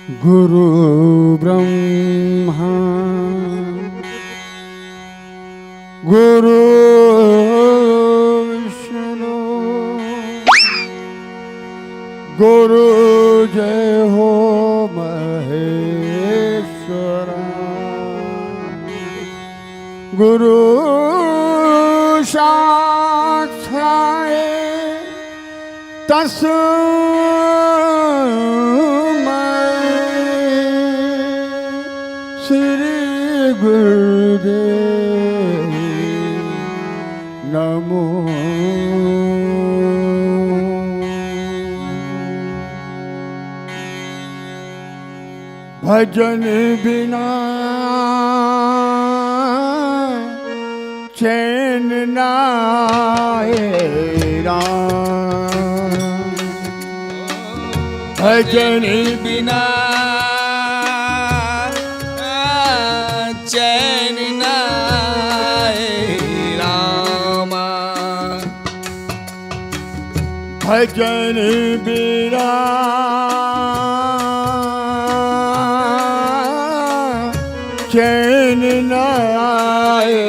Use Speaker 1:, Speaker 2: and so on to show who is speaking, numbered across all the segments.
Speaker 1: गुरु ब्रह्मा गुरु विष्णु गुरु जय हो महेश्वरा गुरु साक्षात् तस्मै श्री गुरुदेव नमो। भजन बिना चैन नाए राम,
Speaker 2: भजन बिना चैन नाए रामा।
Speaker 1: भजन बिना चैन नाए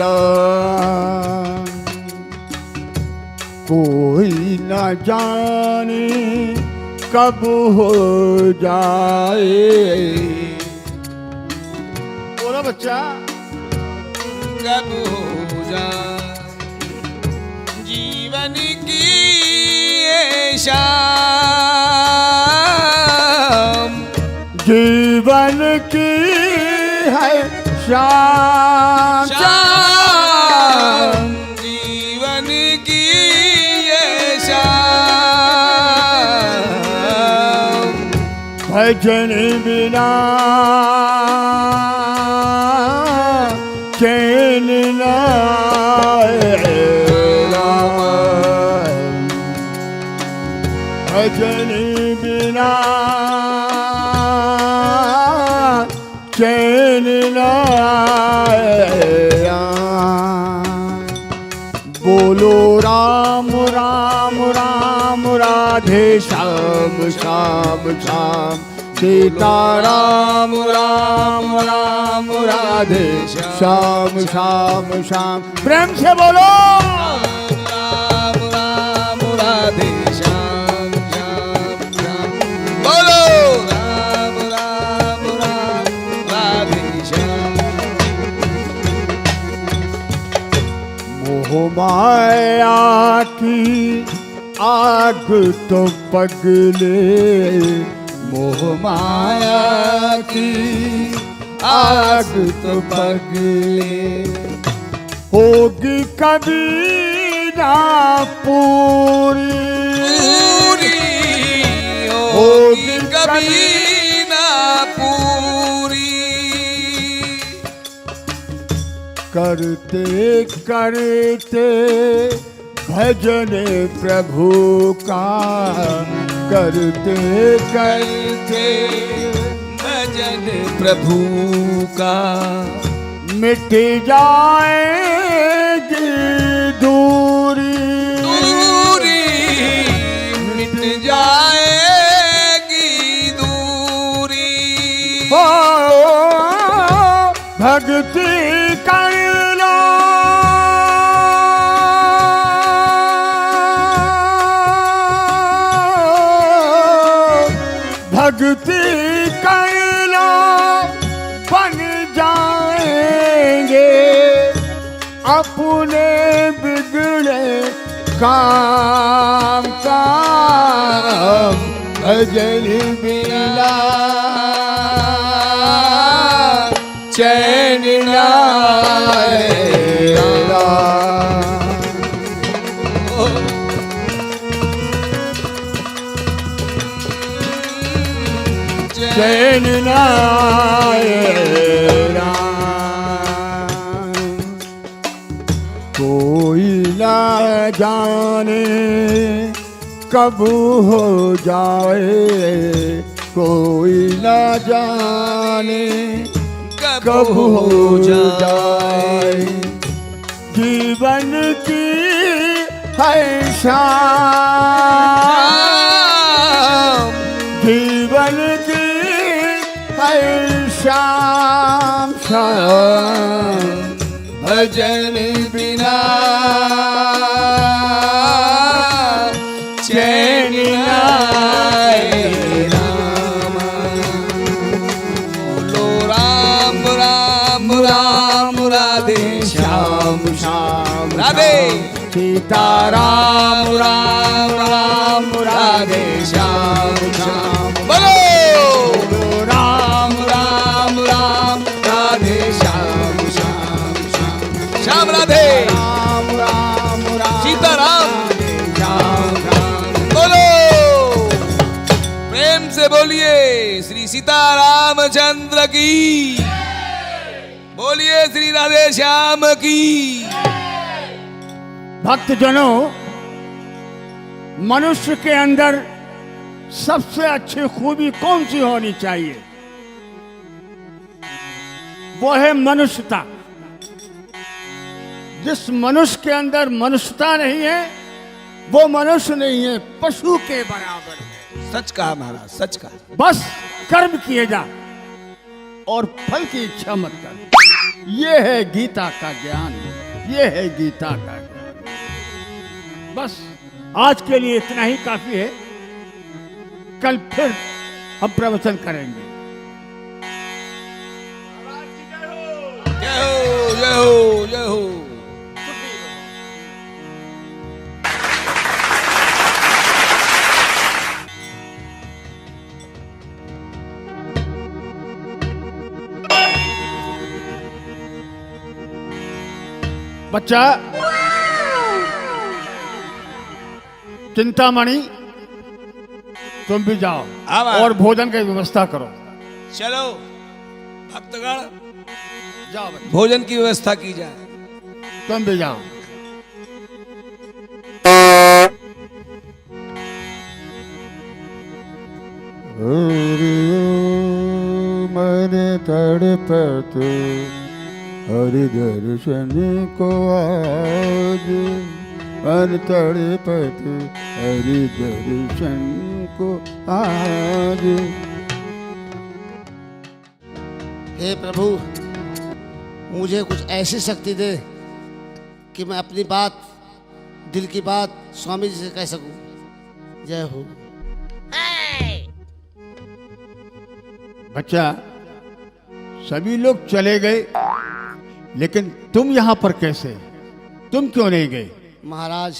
Speaker 1: राम। कोई न जाने कब हो जाए। बोलो बच्चा।
Speaker 2: कब हो जाए जीवन की ये शाम,
Speaker 1: जीवन की है शाम
Speaker 2: शाम, जीवन की ये शाम।
Speaker 1: भजन बिना चैन नाए राम। भजन बिना चैन नाए राम। बोलो राम राम राम राधे श्याम श्याम श्याम। सीता राम राम राम राधे श्याम श्याम श्याम। प्रेम से बोलो
Speaker 2: राम राम राधे श्याम श्याम श्याम। बोलो राम राम राम राधे श्याम।
Speaker 1: मोह माया की आग तो पगले, मोह माया की आग तो पगले। होगी कभी ना पूरी,
Speaker 2: होगी कभी ना पूरी।
Speaker 1: करते करते भजन प्रभु का, करते करते
Speaker 2: भजन प्रभु का।
Speaker 1: मिट जाएगी दूरी,
Speaker 2: दूरी मिट जाएगी दूरी।
Speaker 1: हो भक्ति कर लो, भक्ति कर लो बन जाएंगे अपने बिगड़े काम काम। भजन बिना चैन नाए राम। चैन नाए राम। कोई ना जाने कब हो जाए, कोई ना जाने कब हो जाए। जीवन की है शाम, जीवन भजन की है शाम शाम,
Speaker 2: भजन बिना चैन आए राम। बोलो राम राम राम राधे श्याम श्याम राधे
Speaker 1: सीता
Speaker 2: राम राम राम राधे श्याम श्याम। बोलो राम राम राम राधे श्याम श्याम श्याम श्याम राधे
Speaker 1: राम राम राम
Speaker 2: सीता राम
Speaker 1: श्याम श्याम।
Speaker 2: बोलो प्रेम से बोलिए श्री सीता रामचंद्र की, बोलिए श्री राधे श्याम की।
Speaker 1: भक्तजनों, मनुष्य के अंदर सबसे अच्छी खूबी कौन सी होनी चाहिए? वो है मनुष्यता। जिस मनुष्य के अंदर मनुष्यता नहीं है वो मनुष्य नहीं है, पशु के बराबर है।
Speaker 2: सच कहा महाराज, सच कहा।
Speaker 1: बस कर्म किए जा और फल की इच्छा मत कर। ये है गीता का ज्ञान, ये है गीता का ज्ञान। बस आज के लिए इतना ही काफी है। कल फिर हम प्रवचन करेंगे।
Speaker 2: जय हो जय हो जय हो।
Speaker 1: बच्चा चिंतामणि, तुम भी जाओ
Speaker 2: हाँ महाराज।
Speaker 1: और भोजन की व्यवस्था करो।
Speaker 2: चलो भक्तगण,
Speaker 1: जाओ बच्चा,
Speaker 2: भोजन की व्यवस्था की जाए।
Speaker 1: तुम भी जाओ। मन तड़पत हरि दर्शन को आज, मन तड़पत हरि दर्शन को आज।
Speaker 3: हे प्रभु, मुझे कुछ ऐसी शक्ति दे कि मैं अपनी बात, दिल की बात स्वामी जी से कह सकूं। जय हो।
Speaker 1: बच्चा, सभी लोग चले गए लेकिन तुम यहां पर कैसे? तुम क्यों नहीं गए?
Speaker 3: महाराज,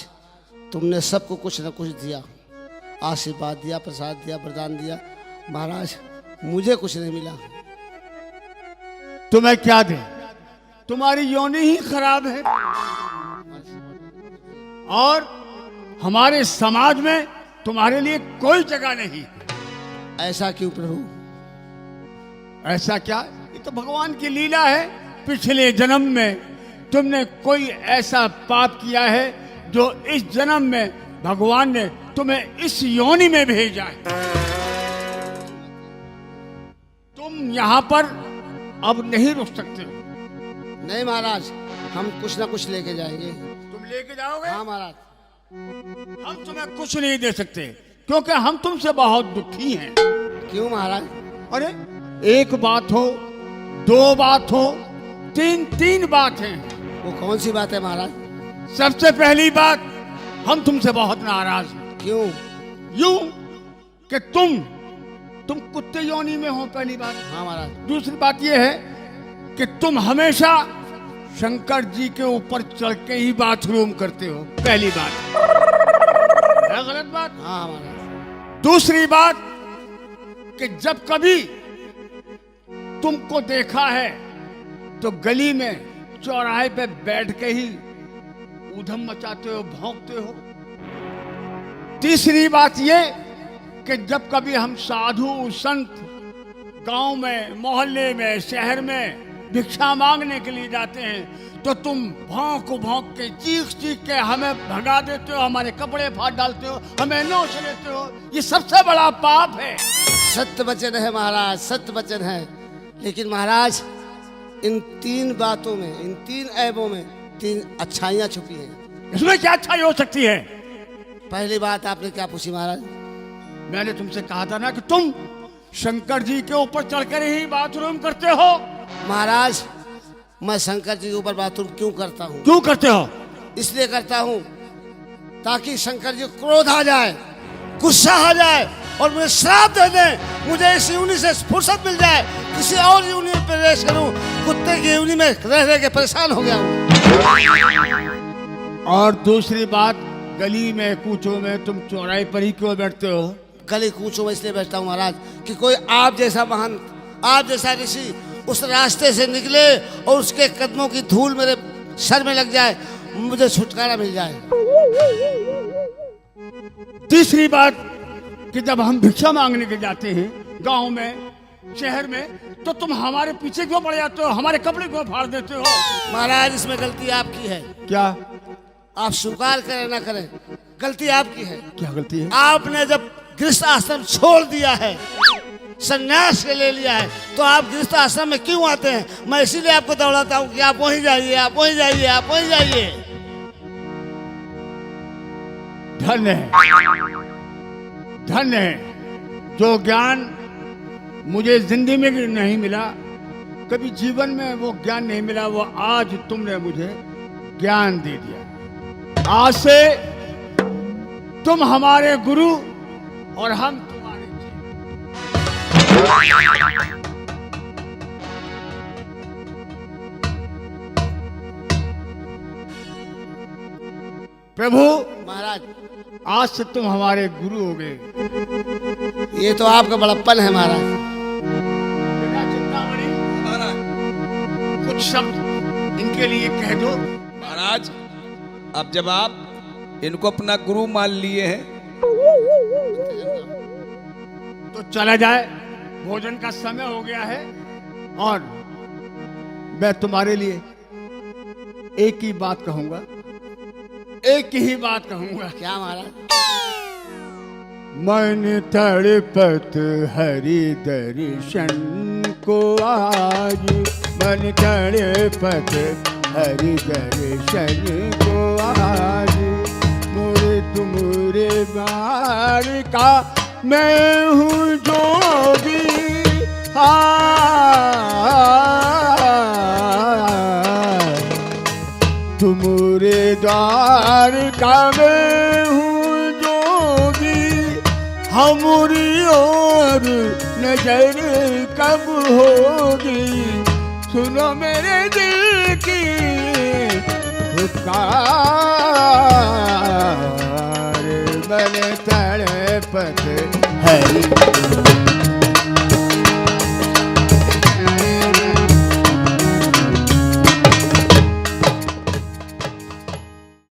Speaker 3: तुमने सबको कुछ न कुछ दिया, आशीर्वाद दिया, प्रसाद दिया, वरदान दिया। महाराज, मुझे कुछ नहीं मिला।
Speaker 1: तुम्हें क्या दे? तुम्हारी योनि ही खराब है और हमारे समाज में तुम्हारे लिए कोई जगह नहीं।
Speaker 3: ऐसा क्यों प्रभु?
Speaker 1: ऐसा क्या? ये तो भगवान की लीला है। पिछले जन्म में तुमने कोई ऐसा पाप किया है जो इस जन्म में भगवान ने तुम्हें इस योनि में भेजा है। तुम यहाँ पर अब नहीं रुक सकते हो।
Speaker 3: नहीं महाराज, हम कुछ न कुछ लेके जाएंगे।
Speaker 1: तुम लेके जाओगे?
Speaker 3: हाँ महाराज।
Speaker 1: हम तुम्हें कुछ नहीं दे सकते क्योंकि हम तुमसे बहुत दुखी हैं।
Speaker 3: क्यों महाराज?
Speaker 1: अरे एक बात हो, दो बात हो, तीन बात है।
Speaker 3: वो कौन सी बात है महाराज?
Speaker 1: सबसे पहली बात, हम तुमसे बहुत नाराज हैं।
Speaker 3: क्यों?
Speaker 1: यूं कि तुम कुत्ते योनि में हो, पहली बात।
Speaker 3: हाँ महाराज।
Speaker 1: दूसरी बात यह है कि तुम हमेशा शंकर जी के ऊपर चढ़ के ही बाथरूम करते हो, पहली बात। है गलत बात?
Speaker 3: हाँ महाराज।
Speaker 1: दूसरी बात कि जब कभी तुमको देखा है तो गली में, चौराहे पे बैठ के ही ऊधम मचाते हो, भौंकते हो। तीसरी बात ये कि जब कभी हम साधु संत गांव में, मोहल्ले में, शहर में भिक्षा मांगने के लिए जाते हैं तो तुम भौंक भौंक के, चीख के हमें भगा देते हो, हमारे कपड़े फाड़ डालते हो, हमें नोच लेते हो। ये सबसे बड़ा पाप है।
Speaker 3: सत्य वचन है महाराज, सत्य वचन है। लेकिन महाराज, इन तीन बातों में, इन तीन ऐबों में तीन अच्छाइयाँ छुपी हैं।
Speaker 1: इसमें क्या अच्छाई हो सकती है?
Speaker 3: पहली बात आपने क्या पूछी महाराज?
Speaker 1: मैंने तुमसे कहा था ना कि तुम शंकर जी के ऊपर चढ़कर ही बाथरूम करते हो?
Speaker 3: महाराज, मैं शंकर जी के ऊपर बाथरूम क्यों करता हूँ?
Speaker 1: क्यों करते हो?
Speaker 3: इसलिए करता हूँ ताकि शंकर जी को क्रोध आ जाए, गुस्सा आ जाए और मुझे श्राप दे दें। मुझे इस योनि से फुर्सत मिल जाए, किसी और योनि में प्रवेश करूं। कुत्ते की योनि में रह रह के परेशान हो गया हूं।
Speaker 1: और दूसरी बात, गली में कूचों में तुम चौराहे पर ही क्यों बैठते हो?
Speaker 3: गली कूचों में इसलिए बैठता हूँ महाराज कि कोई आप जैसा महान, आप जैसा ऋषि उस रास्ते से निकले और उसके कदमों की धूल मेरे सर में लग जाए, मुझे छुटकारा मिल जाए।
Speaker 1: तीसरी बात कि जब हम भिक्षा मांगने के जाते हैं गांव में, शहर में, तो तुम हमारे पीछे क्यों पड़ जाते हो? हमारे कपड़े क्यों फाड़ देते हो?
Speaker 3: महाराज, इसमें गलती आपकी है।
Speaker 1: क्या?
Speaker 3: आप स्वीकार करें ना करें, गलती आपकी है।
Speaker 1: क्या गलती है?
Speaker 3: आपने जब गृहस्थ आश्रम छोड़ दिया है, संन्यास के ले लिया है, तो आप गृहस्थ आश्रम में क्यों आते हैं? मैं इसीलिए आपको दौड़ाता हूँ कि आप वहीं जाइए, आप वहीं जाइए, आप वहीं जाइए।
Speaker 1: धन्य है, धन्य है जो ज्ञान मुझे जिंदगी में नहीं मिला, कभी जीवन में वो ज्ञान नहीं मिला, वो आज तुमने मुझे ज्ञान दे दिया। आज से तुम हमारे गुरु और हम तुम्हारे प्रभु।
Speaker 3: महाराज,
Speaker 1: आज से तुम हमारे गुरु हो गए।
Speaker 3: ये तो आपका बड़प्पन है महाराज।
Speaker 1: बिना चिंतामणि,
Speaker 2: महाराज
Speaker 1: कुछ शब्द इनके लिए कह दो।
Speaker 2: महाराज, अब जब आप इनको अपना गुरु मान लिए हैं
Speaker 1: तो चला जाए, भोजन का समय हो गया है और मैं तुम्हारे लिए एक ही बात कहूंगा, एक ही बात कहूंगा।
Speaker 3: क्या महाराज?
Speaker 1: मन तड़पत हरि दर्शन को आज, मन तड़पत हरि दर्शन को आज, मोरे तुमरे बार का मैं हूँ जोगी। तुमरे द्वार का मैं हूँ जोगी, हमारी ओर नजर कब होगी? सुनो मेरे दिल की पुकार, मन तड़पत है।